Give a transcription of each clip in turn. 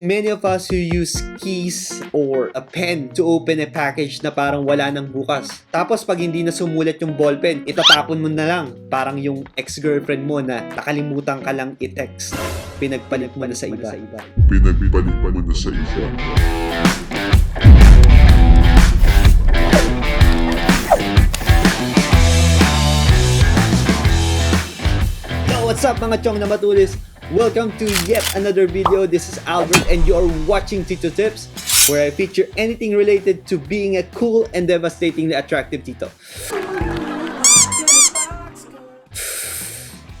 Many of us who use keys or a pen to open a package na parang wala nang bukas. Tapos pag hindi na sumulat yung ballpen, itatapon mo na lang. Parang yung ex-girlfriend mo na nakalimutan ka lang i-text. Pinagpalit mo na sa iba. Pinagpalit mo na sa iba. Yo, what's up mga chong na matulis? Welcome to yet another video. This is Albert and you are watching Tito Tips, where I feature anything related to being a cool and devastatingly attractive Tito.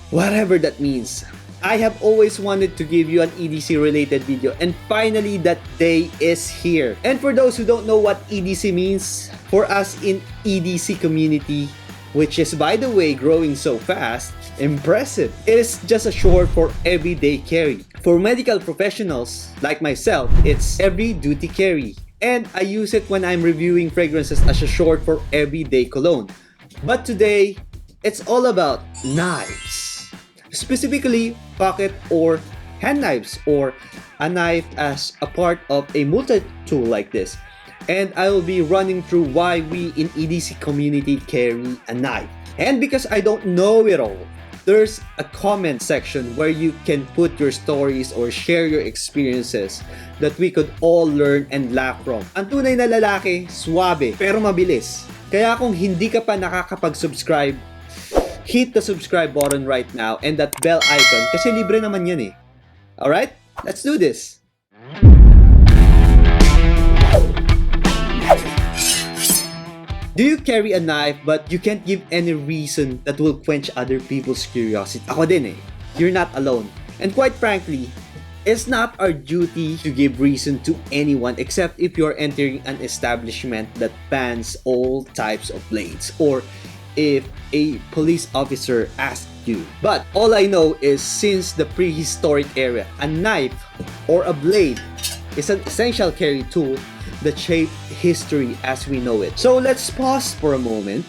Whatever that means. I have always wanted to give you an EDC related video and finally that day is here. And for those who don't know what EDC means, for us in EDC community, which is by the way growing so fast, impressive. It is just a short for everyday carry. For medical professionals like myself, it's every duty carry. And I use it when I'm reviewing fragrances as a short for everyday cologne. But today, it's all about knives. Specifically, pocket or hand knives, or a knife as a part of a multi-tool like this. And I will be running through why we in EDC community carry a knife. And because I don't know it all, there's a comment section where you can put your stories or share your experiences that we could all learn and laugh from. Ang tunay na lalaki, suabe, pero mabilis. Kaya kung hindi ka pa nakakapag-subscribe, hit the subscribe button right now and that bell icon kasi libre naman yan eh. Alright? Let's do this! Do you carry a knife but you can't give any reason that will quench other people's curiosity? Ako din eh. You're not alone. And quite frankly, it's not our duty to give reason to anyone except if you're entering an establishment that bans all types of blades or if a police officer asks you. But all I know is since the prehistoric era, a knife or a blade is an essential carry tool that shaped history as we know it. So let's pause for a moment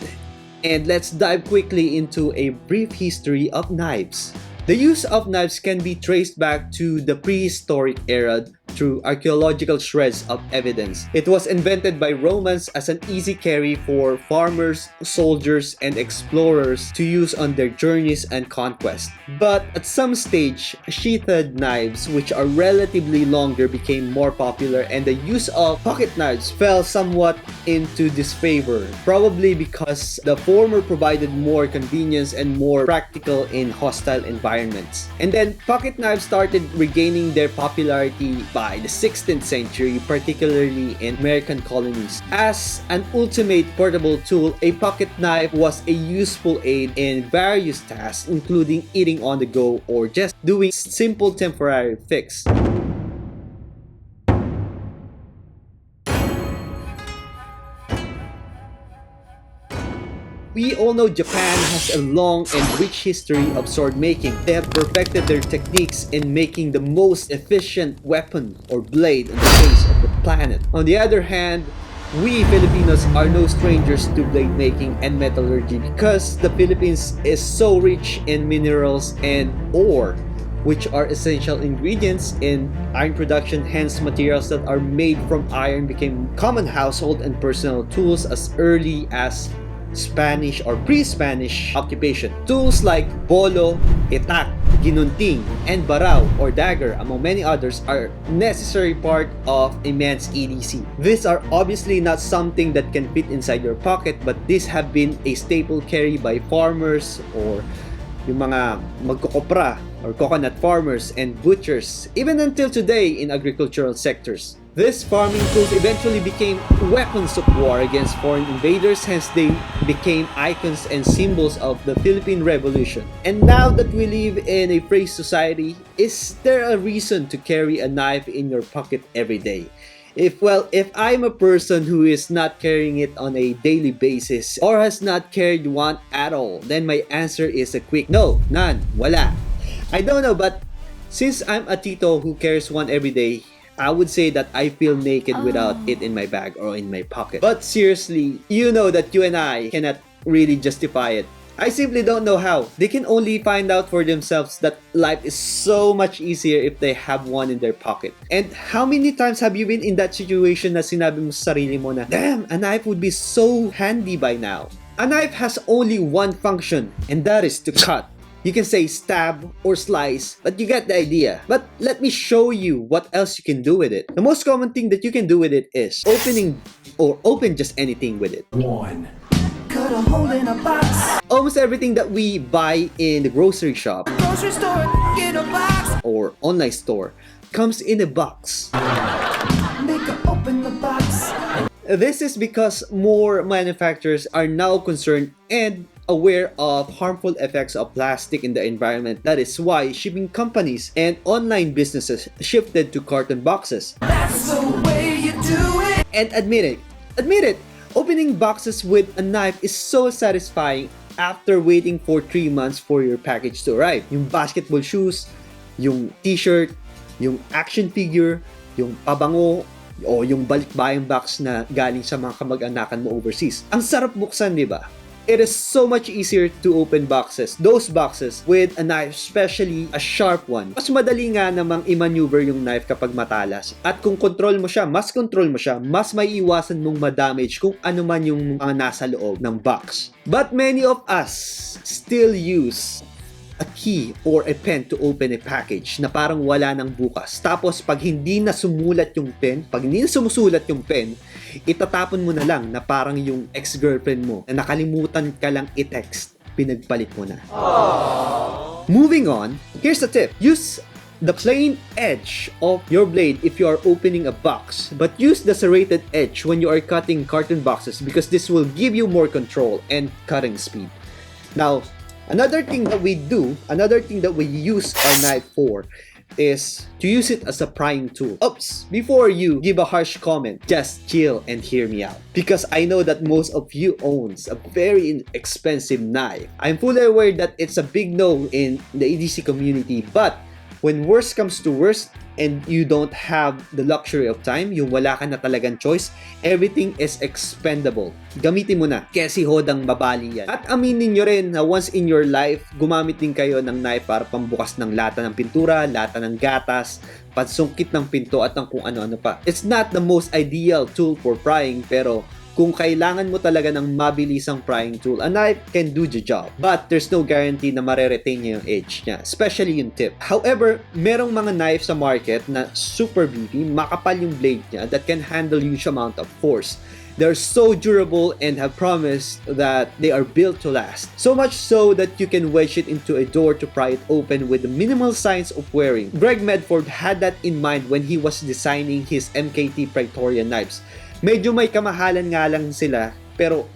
and let's dive quickly into a brief history of knives. The use of knives can be traced back to the prehistoric era through archaeological shreds of evidence. It was invented by Romans as an easy carry for farmers, soldiers, and explorers to use on their journeys and conquest. But at some stage, sheathed knives, which are relatively longer, became more popular and the use of pocket knives fell somewhat into disfavor, probably because the former provided more convenience and more practical in hostile environments. And then pocket knives started regaining their popularity by the 16th century, particularly in American colonies. As an ultimate portable tool, a pocket knife was a useful aid in various tasks, including eating on the go or just doing simple temporary fix. We all know Japan has a long and rich history of sword making. They have perfected their techniques in making the most efficient weapon or blade on the face of the planet. On the other hand, we Filipinos are no strangers to blade making and metallurgy because the Philippines is so rich in minerals and ore, which are essential ingredients in iron production. Hence, materials that are made from iron became common household and personal tools as early as Spanish or pre-Spanish occupation. Tools like bolo, itak, ginunting, and barao or dagger, among many others, are necessary part of a man's EDC. These are obviously not something that can fit inside your pocket, but these have been a staple carry by farmers or yung mga magkokopra or coconut farmers and butchers, even until today in agricultural sectors. These farming tools eventually became weapons of war against foreign invaders, hence they became icons and symbols of the Philippine Revolution. And now that we live in a free society, is there a reason to carry a knife in your pocket every day? If I'm a person who is not carrying it on a daily basis or has not carried one at all, then my answer is a quick no, none, wala. I don't know, but since I'm a Tito who carries one every day, I would say that I feel naked without it in my bag or in my pocket. But seriously, you know that you and I cannot really justify it. I simply don't know how. They can only find out for themselves that life is so much easier if they have one in their pocket. And how many times have you been in that situation na sinabi mo sa sarili mo na, damn, a knife would be so handy by now. A knife has only one function, and that is to cut. You can say stab or slice, but you get the idea. But let me show you what else you can do with it. The most common thing that you can do with it is open just anything with it. Cut a hole in a box. Almost everything that we buy in the grocery shop, Grocery store, get a box. or online store comes in a box. Make her open the box. This is because more manufacturers are now concerned and aware of harmful effects of plastic in the environment. That is why shipping companies and online businesses shifted to carton boxes. That's the way you do it. And admit it, opening boxes with a knife is so satisfying after waiting for 3 months for your package to arrive. Yung basketball shoes, yung t-shirt, yung action figure, yung pabango, o yung balikbayang box na galing sa mga kamag-anakan mo overseas. Ang sarap buksan, di ba? It is so much easier to open boxes, those boxes, with a knife, especially a sharp one. Mas madali nga namang i-maneuver yung knife kapag matalas. At kung control mo siya, mas may iwasan mong ma-damage kung ano man yung mga nasa loob ng box. But many of us still use a key or a pen to open a package na parang wala nang bukas. Tapos pag hindi na sumulat yung pen, pag hindi na sumusulat yung pen, itatapon mo na lang na parang yung ex-girlfriend mo na nakalimutan ka lang i-text, pinagpalit mo na. Aww. Moving on, here's the tip. Use the plain edge of your blade if you are opening a box, but use the serrated edge when you are cutting carton boxes because this will give you more control and cutting speed. Now, another thing that we use our knife for is to use it as a prying tool. Oops, before you give a harsh comment, just chill and hear me out. Because I know that most of you owns a very expensive knife. I'm fully aware that it's a big no in the EDC community, but when worst comes to worst, and you don't have the luxury of time, yung wala ka na talagang choice, everything is expendable. Gamitin mo na, kasi hodang babali yan. At aminin nyo rin na once in your life, gumamit din kayo ng knife para pambukas ng lata ng pintura, lata ng gatas, pansungkit ng pinto at ng kung ano-ano pa. It's not the most ideal tool for prying, pero kung kailangan mo talaga ng mabilisang prying tool, a knife can do the job. But there's no guarantee na mare-retain niya yung edge niya, especially yung tip. However, merong mga knife sa market na super beefy, makapal yung blade niya that can handle huge amount of force. They're so durable and have promised that they are built to last. So much so that you can wedge it into a door to pry it open with the minimal signs of wearing. Greg Medford had that in mind when he was designing his MKT Praetorian knives. Medyo may kamahalan nga lang sila, pero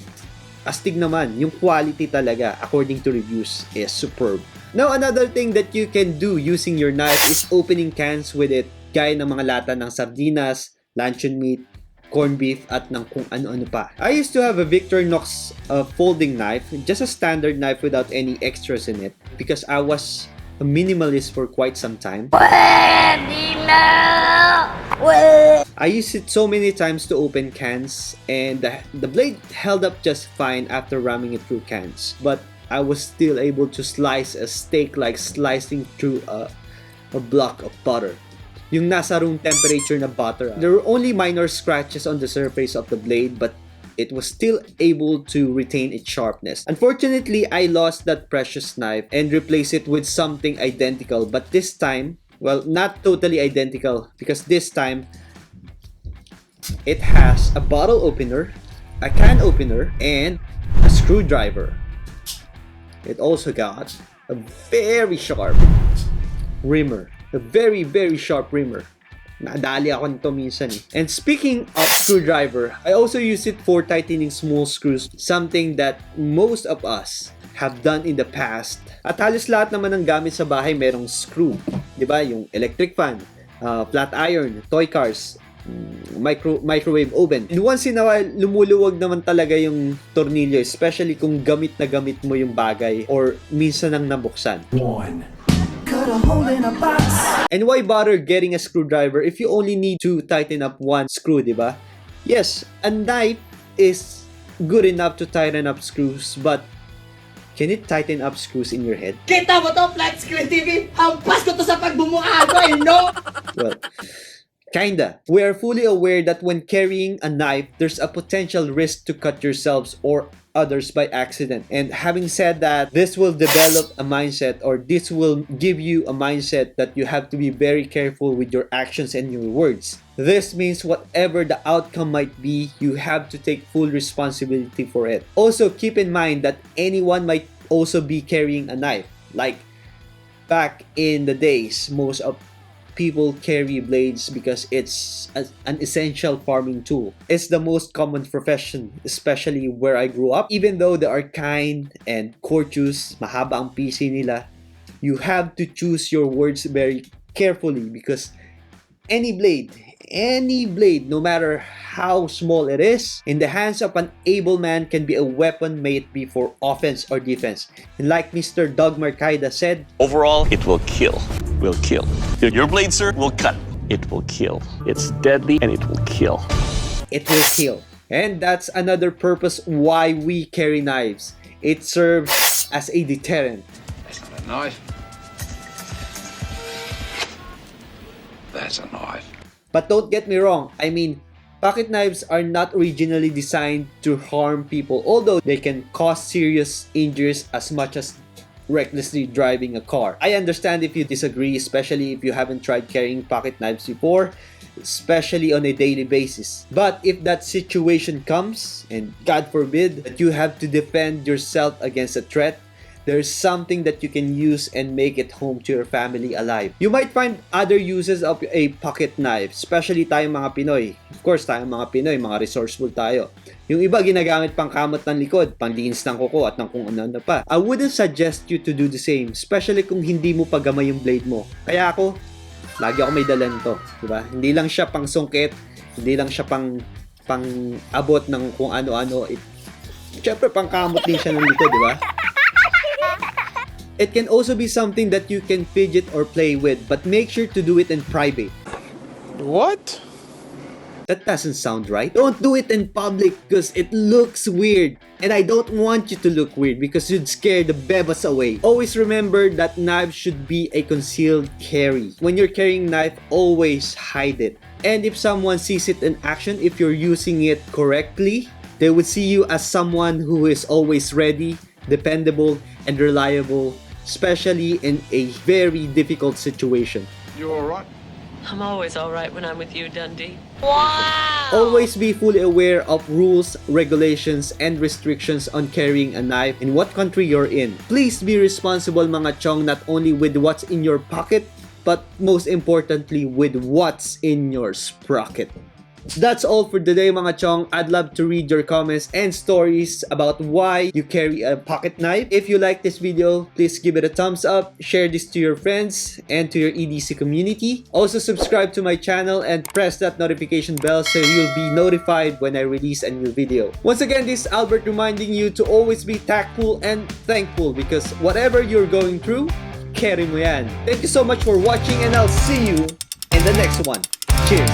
astig naman, yung quality talaga, according to reviews, is superb. Now, another thing that you can do using your knife is opening cans with it, gaya ng mga lata ng sardinas, luncheon meat, corned beef, at ng kung ano-ano pa. I used to have a Victorinox folding knife, just a standard knife without any extras in it, because I was a minimalist for quite some time. I used it so many times to open cans, and the blade held up just fine after ramming it through cans. But I was still able to slice a steak like slicing through a block of butter. Yung nasa room temperature na butter. There were only minor scratches on the surface of the blade, but it was still able to retain its sharpness. Unfortunately, I lost that precious knife and replaced it with something identical, but this time, well, not totally identical, because this time it has a bottle opener, a can opener, and a screwdriver. It also got a very sharp rimmer. A very, very sharp rimmer. Nadali ako nito minsan eh. And speaking of screwdriver, I also use it for tightening small screws, something that most of us have done in the past. At halos lahat naman ng gamit sa bahay merong screw. Diba? Yung electric fan, flat iron, toy cars, microwave oven. And once in a while, lumuluwag naman talaga yung tornilyo, especially kung gamit na gamit mo yung bagay or minsan nang nabuksan. Cut a hole in a box. And why bother getting a screwdriver if you only need to tighten up one screw, diba? Yes, a knife is good enough to tighten up screws, but Can it tighten up screws in your head? Kita mo to, flat screen TV? Hampas ko to sa pagbumuha ko, no? Well, kinda. We are fully aware that when carrying a knife, there's a potential risk to cut yourselves or others by accident. And having said that, this will develop a mindset, or this will give you a mindset that you have to be very careful with your actions and your words. This means whatever the outcome might be, you have to take full responsibility for it. Also, keep in mind that anyone might also be carrying a knife. Like back in the days, most of people carry blades because it's an essential farming tool. It's the most common profession, especially where I grew up. Even though they are kind and courteous, mahaba ang PC nila, you have to choose your words very carefully because any blade, no matter how small it is, in the hands of an able man can be a weapon, may it be for offense or defense. And like Mr. Doug Marcaida said, overall, it will kill. Will kill. Your blade, sir, will cut. It will kill. It's deadly and it will kill. it will kill. And that's another purpose why we carry knives. It serves as a deterrent. That's not a knife. That's a knife. But don't get me wrong, I mean, pocket knives are not originally designed to harm people, although they can cause serious injuries as much as recklessly driving a car. I understand if you disagree, especially if you haven't tried carrying pocket knives before, especially on a daily basis. But if that situation comes, and God forbid, that you have to defend yourself against a threat, there's something that you can use and make it home to your family alive. You might find other uses of a pocket knife, especially tayong mga Pinoy. Of course, tayong mga Pinoy, mga resourceful tayo. Yung iba ginagamit pang kamot ng likod, panlinis ng kuko at ng kung ano-ano pa. I wouldn't suggest you to do the same, especially kung hindi mo pagamay yung blade mo. Kaya ako, lagi ako may dala nito, diba? Hindi lang siya pang sungkit, hindi lang siya pang abot ng kung ano-ano. Siyempre, pang kamot din siya ng likod, diba? It can also be something that you can fidget or play with, but make sure to do it in private. What? That doesn't sound right. Don't do it in public because it looks weird. And I don't want you to look weird because you'd scare the bebas away. Always remember that knives should be a concealed carry. When you're carrying a knife, always hide it. And if someone sees it in action, if you're using it correctly, they would see you as someone who is always ready, dependable, and reliable, especially in a very difficult situation. You alright? I'm always all right when I'm with you, Dundee. Always be fully aware of rules, regulations, and restrictions on carrying a knife in what country you're in. Please be responsible, mga chong, not only with what's in your pocket, but most importantly with what's in your sprocket. That's all for today, mga chong. I'd love to read your comments and stories about why you carry a pocket knife. If you like this video, please give it a thumbs up, share this to your friends and to your EDC community. Also subscribe to my channel and press that notification bell so you'll be notified when I release a new video. Once again, this is Albert reminding you to always be tactful and thankful because whatever you're going through, carry mo yan. Thank you so much for watching and I'll see you in the next one. Cheers!